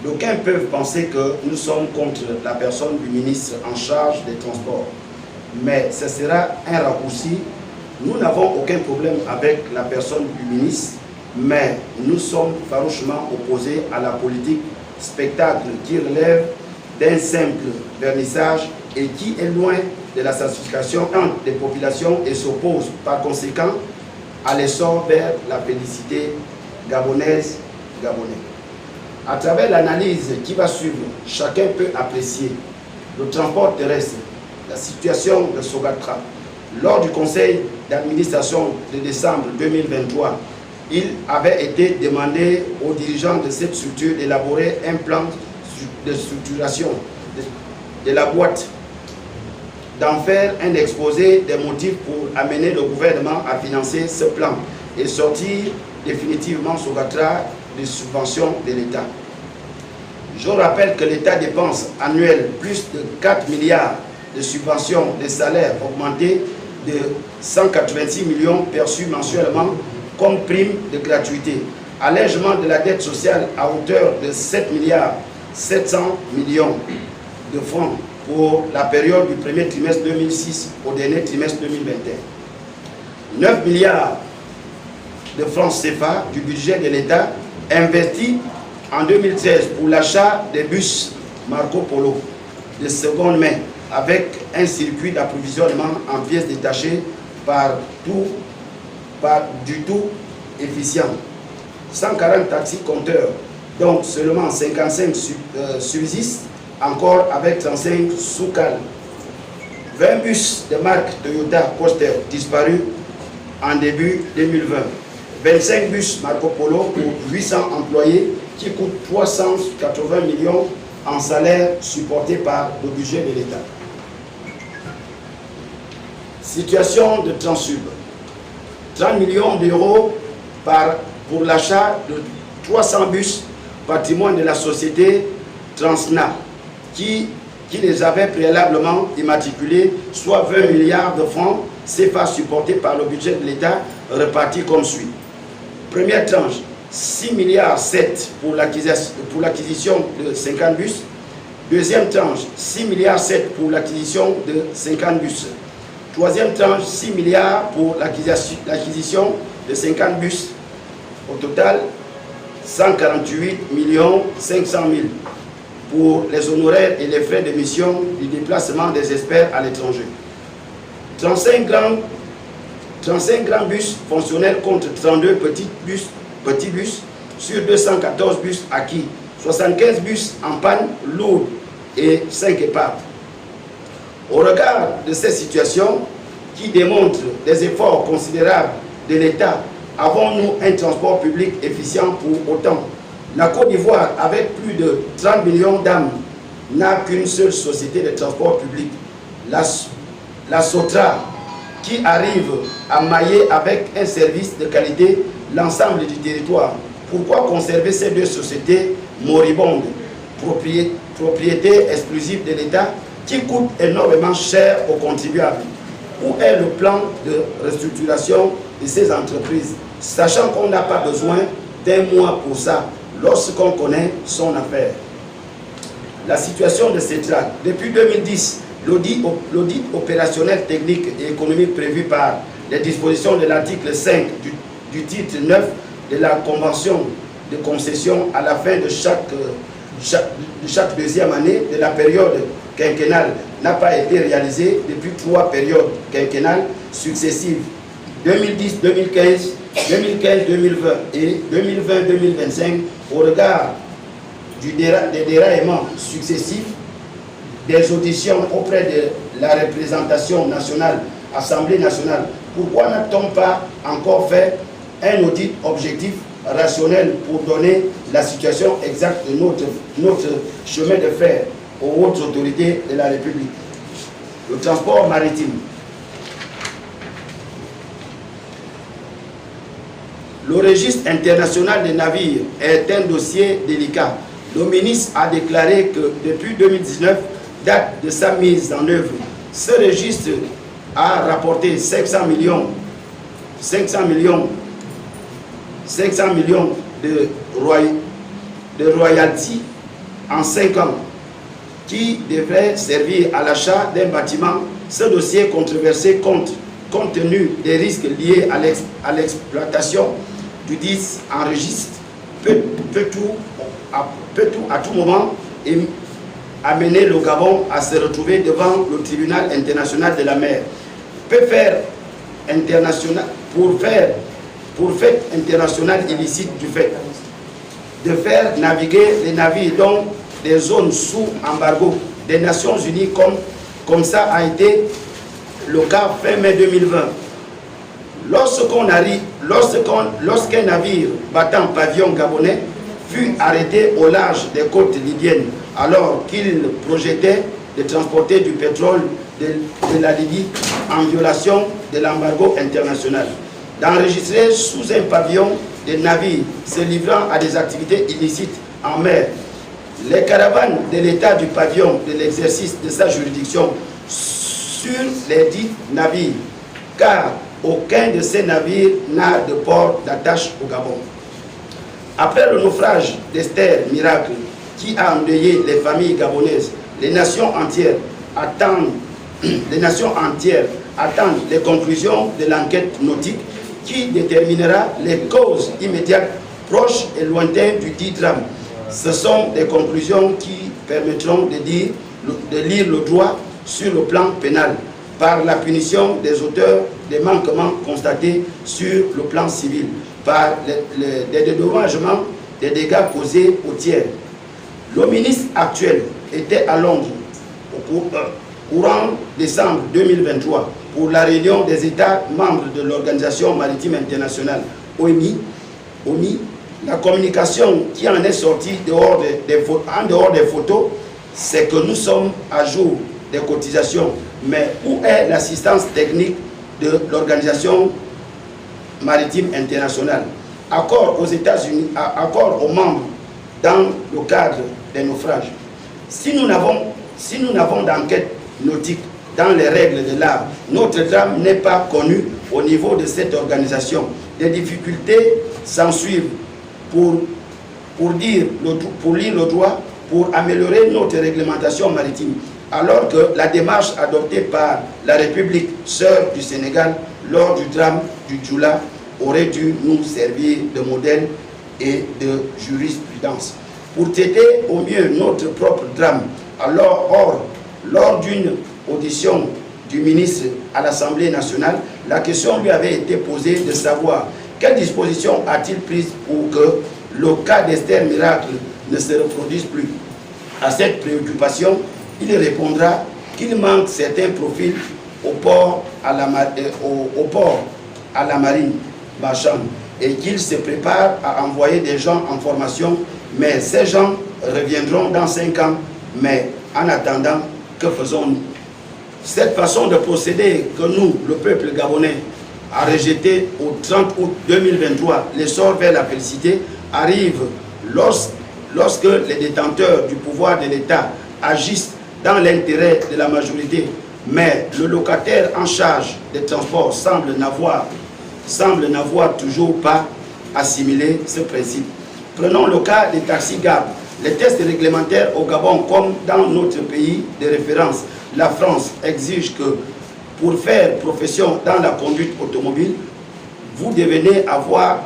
D'aucuns peuvent penser que nous sommes contre la personne du ministre en charge des transports. Mais ce sera un raccourci. Nous n'avons aucun problème avec la personne du ministre, mais nous sommes farouchement opposés à la politique spectacle qui relève d'un simple vernissage et qui est loin de la satisfaction des populations et s'oppose par conséquent à l'essor vers la félicité gabonaise, gabonais. À travers l'analyse qui va suivre, chacun peut apprécier le transport terrestre, la situation de Sogatra. Lors du conseil d'administration de décembre 2023, il avait été demandé aux dirigeants de cette structure d'élaborer un plan de structuration de la boîte, d'en faire un exposé des motifs pour amener le gouvernement à financer ce plan et sortir définitivement Sogatra des subventions de l'État. Je rappelle que l'État dépense annuel plus de 4 milliards de subventions des salaires augmentés de 186 millions perçus mensuellement comme prime de gratuité, allègement de la dette sociale à hauteur de 7 milliards 700 millions de francs pour la période du premier trimestre 2006 au dernier trimestre 2021. 9 milliards de francs CFA du budget de l'État investis en 2013 pour l'achat des bus Marco Polo de seconde main avec un circuit d'approvisionnement en pièces détachées du tout efficient. 140 taxis compteurs, donc seulement 55 subsistent encore avec 35 sous-cales. 20 bus de marque Toyota Coaster disparus en début 2020. 25 bus Marco Polo pour 800 employés qui coûtent 380 millions en salaire supporté par le budget de l'État. Situation de Transsub. 30 millions d'euros pour l'achat de 300 bus patrimoine de la société Transna qui les avait préalablement immatriculés, soit 20 milliards de francs CFA supportés par le budget de l'État repartis comme suit. Première tranche, 6 milliards 7 pour l'acquisition de 50 bus. Deuxième tranche, 6 milliards 7 pour l'acquisition de 50 bus. Troisième tranche, 6 milliards pour l'acquisition de 50 bus. Au total, 148 millions 500 000 pour les honoraires et les frais de mission du déplacement des experts à l'étranger. 35 grands bus fonctionnels contre 32 petits bus sur 214 bus acquis, 75 bus en panne lourde et 5 épaves. Au regard de ces situations qui démontrent des efforts considérables de l'État, avons-nous un transport public efficient pour autant? La Côte d'Ivoire, avec plus de 30 millions d'âmes, n'a qu'une seule société de transport public, la Sotra, qui arrive à mailler avec un service de qualité l'ensemble du territoire. Pourquoi conserver ces deux sociétés moribondes, propriété exclusive de l'État, qui coûtent énormément cher aux contribuables? Où est le plan de restructuration de ces entreprises, sachant qu'on n'a pas besoin d'un mois pour ça, lorsqu'on connaît son affaire? La situation de CETRAC. Depuis 2010, l'audit opérationnel, technique et économique prévu par les dispositions de l'article 5 du titre 9 de la Convention de concession à la fin de chaque deuxième année de la période quinquennale n'a pas été réalisé depuis 3 périodes quinquennales successives, 2010-2015, 2015-2020 et 2020-2025, au regard des déraillements successifs des auditions auprès de la représentation nationale, Assemblée nationale. Pourquoi n'a-t-on pas encore fait un audit objectif, rationnel pour donner la situation exacte de notre chemin de fer aux hautes autorités de la République? Le transport maritime. Le registre international des navires est un dossier délicat. Le ministre a déclaré que depuis 2019, date de sa mise en œuvre, ce registre a rapporté 500 millions de royalties en 5 ans qui devrait servir à l'achat d'un bâtiment. Ce dossier controversé compte tenu des risques liés à l'exploitation du 10 enregistre peut tout à tout moment amener le Gabon à se retrouver devant le tribunal international de la mer. Peut faire international pour fait international illicite du fait de faire naviguer les navires dans des zones sous embargo des Nations Unies comme ça a été le cas fin mai 2020. Lorsqu'un navire battant pavillon gabonais fut arrêté au large des côtes libyennes alors qu'il projetait de transporter du pétrole de la Libye en violation de l'embargo international, d'enregistrer sous un pavillon des navires se livrant à des activités illicites en mer, les caravanes de l'État du pavillon de l'exercice de sa juridiction sur les dix navires, car aucun de ces navires n'a de port d'attache au Gabon. Après le naufrage d'Esther Miracle, qui a endeuillé les familles gabonaises, les nations entières attendent les conclusions de l'enquête nautique qui déterminera les causes immédiates, proches et lointaines du dit drame. Ce sont des conclusions qui permettront de lire le droit sur le plan pénal par la punition des auteurs des manquements constatés sur le plan civil, par des dédommagements des dégâts causés aux tiers. Le ministre actuel était à Londres courant décembre 2023 pour la réunion des États membres de l'Organisation maritime internationale, OMI. La communication qui en est sortie en dehors des photos, c'est que nous sommes à jour des cotisations. Mais où est l'assistance technique de l'Organisation maritime internationale? Accord aux États-Unis, accord aux membres dans le cadre des naufrages. Si nous n'avons d'enquête nautique dans les règles de l'art, notre drame n'est pas connu au niveau de cette organisation. Des difficultés s'ensuivent pour lire le droit, pour améliorer notre réglementation maritime, alors que la démarche adoptée par la République sœur du Sénégal lors du drame du Djoula aurait dû nous servir de modèle et de jurisprudence. Pour traiter au mieux notre propre drame, lors d'une audition du ministre à l'Assemblée nationale, la question lui avait été posée de savoir quelles dispositions a-t-il prises pour que le cas d'Esther Miracle ne se reproduise plus. À cette préoccupation, il répondra qu'il manque certains profils au port à la marine marchande et qu'il se prépare à envoyer des gens en formation, mais ces gens reviendront dans 5 ans. Mais en attendant, que faisons-nous? Cette façon de procéder que nous, le peuple gabonais, a rejeté au 30 août 2023, l'essor vers la félicité, arrive lorsque les détenteurs du pouvoir de l'État agissent dans l'intérêt de la majorité, mais le locataire en charge des transports semble n'avoir toujours pas assimilé ce principe. Prenons le cas des taxis Gab. Les tests réglementaires au Gabon, comme dans notre pays de référence, la France, exigent que pour faire profession dans la conduite automobile, vous devez avoir,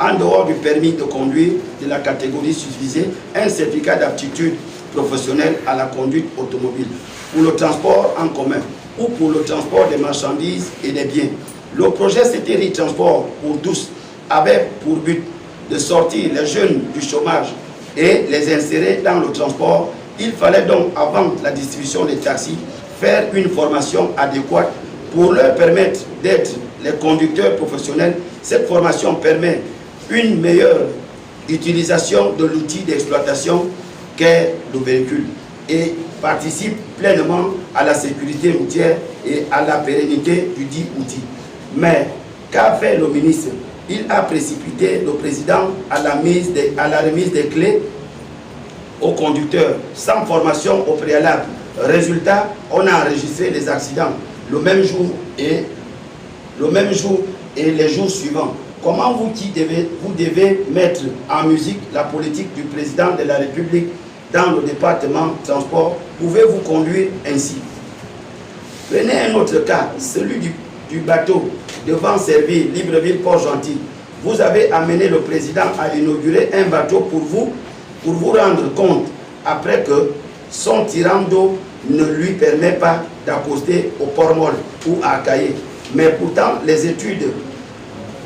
en dehors du permis de conduire de la catégorie susvisée, un certificat d'aptitude professionnelle à la conduite automobile pour le transport en commun ou pour le transport des marchandises et des biens. Le projet CTRI Transport pour tous avait pour but de sortir les jeunes du chômage et les insérer dans le transport. Il fallait donc, avant la distribution des taxis, faire une formation adéquate pour leur permettre d'être les conducteurs professionnels. Cette formation permet une meilleure utilisation de l'outil d'exploitation qu'est le véhicule et participe pleinement à la sécurité routière et à la pérennité du dit outil. Mais qu'a fait le ministre? Il a précipité le président à la remise des clés aux conducteurs sans formation au préalable. Résultat, on a enregistré les accidents le même jour et les jours suivants. comment vous devez mettre en musique la politique du président de la République dans le département transport, pouvez-vous conduire ainsi? Prenez un autre cas, celui du bateau devant servir Libreville-Port-Gentil. Vous avez amené le président à inaugurer un bateau pour vous rendre compte après que son tirant d'eau ne lui permet pas d'accoster au Port-Molle ou à Caillé. Mais pourtant, les études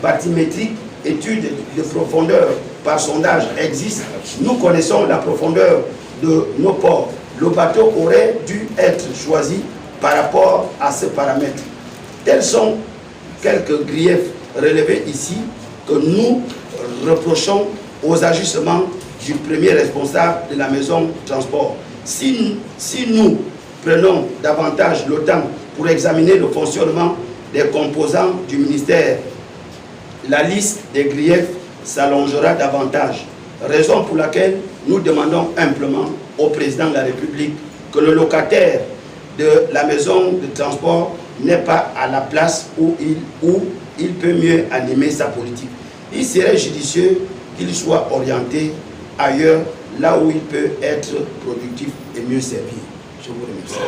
bathymétriques, études de profondeur par sondage existent. Nous connaissons la profondeur de nos ports. Le bateau aurait dû être choisi par rapport à ce paramètre. Tels sont quelques griefs relevés ici que nous reprochons aux ajustements du premier responsable de la maison transport. Si nous prenons davantage le temps pour examiner le fonctionnement des composants du ministère, la liste des griefs s'allongera davantage. Raison pour laquelle nous demandons humblement au président de la République que le locataire de la maison de transport n'est pas à la place où il peut mieux animer sa politique. Il serait judicieux qu'il soit orienté ailleurs, là où il peut être productif et mieux servi. Je vous remercie.